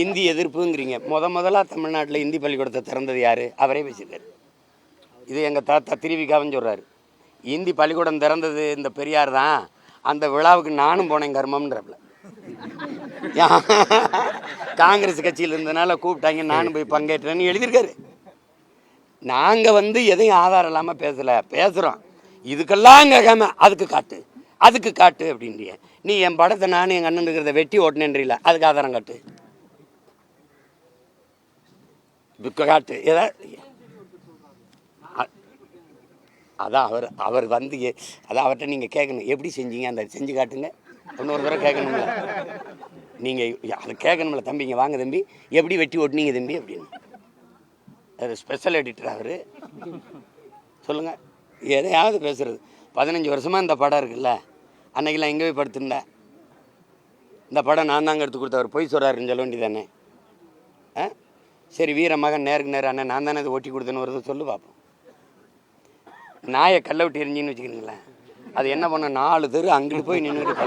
இந்தி எதிர்ப்புங்கிறீங்க. முதல்ல தமிழ்நாட்டில் இந்தி பள்ளிக்கூடத்தை திறந்தது யார்? அவரே பேசியிருக்காரு. இது எங்கள் தாத்தா திருவிக்காவன்னு சொல்கிறாரு. இந்தி பள்ளிக்கூடம் திறந்தது இந்த பெரியார் தான். அந்த விழாவுக்கு நானும் போனேன் கர்மம்ன்றப்பல. காங்கிரஸ் கட்சியில் இருந்ததுனால கூப்பிட்டாங்க, நானும் போய் பங்கேற்றேன்னு எழுதியிருக்காரு. நாங்கள் எதையும் ஆதாரம் இல்லாமல் பேசுகிறோம். இதுக்கெல்லாம் கேட்காம அதுக்கு காட்டு அப்படின்றிய. நீ என் படத்தை நானும் எங்கள் அண்ணன் இருக்கிறத வெட்டி ஓட்டினேன்றீல, அதுக்கு ஆதாரம் காட்டு. காட்டு ஏதாவது. அதான் அவர் அதான் அவர்கிட்ட நீங்கள் கேட்கணும், எப்படி செஞ்சீங்க அந்த செஞ்சு காட்டுங்க. இன்னொரு தடவை கேட்கணும்ல, நீங்கள் அதை கேட்கணும்ல. தம்பிங்க வாங்க தம்பி, எப்படி வெட்டி ஓட்டினீங்க தம்பி அப்படின்னு. அது ஸ்பெஷல் எடிட்டர் அவர். சொல்லுங்கள், எதையாவது பேசுகிறது. 15 வருஷமாக இந்த படம் இருக்குல்ல, அன்னைக்கெல்லாம் எங்கே போய் படுத்துருந்தேன். இந்த படம் நான் தாங்க எடுத்து கொடுத்தவர், பொய் சொல்கிறாருன்னு சொல்ல வேண்டியதானே. சரி, வீர மகன் நேருக்கு நேரம் அண்ணன் நான் தானே அதை ஓட்டி கொடுத்தேன்னு வருது சொல்லு பார்ப்போம். நாயை கல்லை விட்டு எரிஞ்சின்னு வச்சுக்கிறீங்களேன், அது என்ன பண்ண 4 தெரு அங்கிட்டு போய் நின்றுக்கிட்டு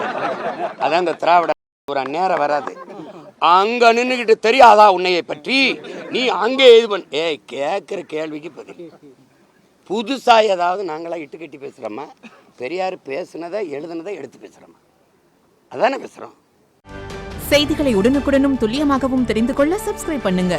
அதான் இந்த திராவிட ஒரு நேரம் வராது. அங்கே நின்றுக்கிட்டு தெரியாதா உன்னையை பற்றி, நீ அங்கே இது பண்ண கேட்குற கேள்விக்கு பதில். புதுசாக ஏதாவது நாங்களாம் இட்டு கட்டி பேசுகிறோமா? பெரியார் பேசுனதை எழுதுனதை எடுத்து பேசுகிறோமா? அதானே பேசுகிறோம். செய்திகளை உடனுக்குடனும் துல்லியமாகவும் தெரிந்து கொள்ள சப்ஸ்கிரைப் பண்ணுங்க.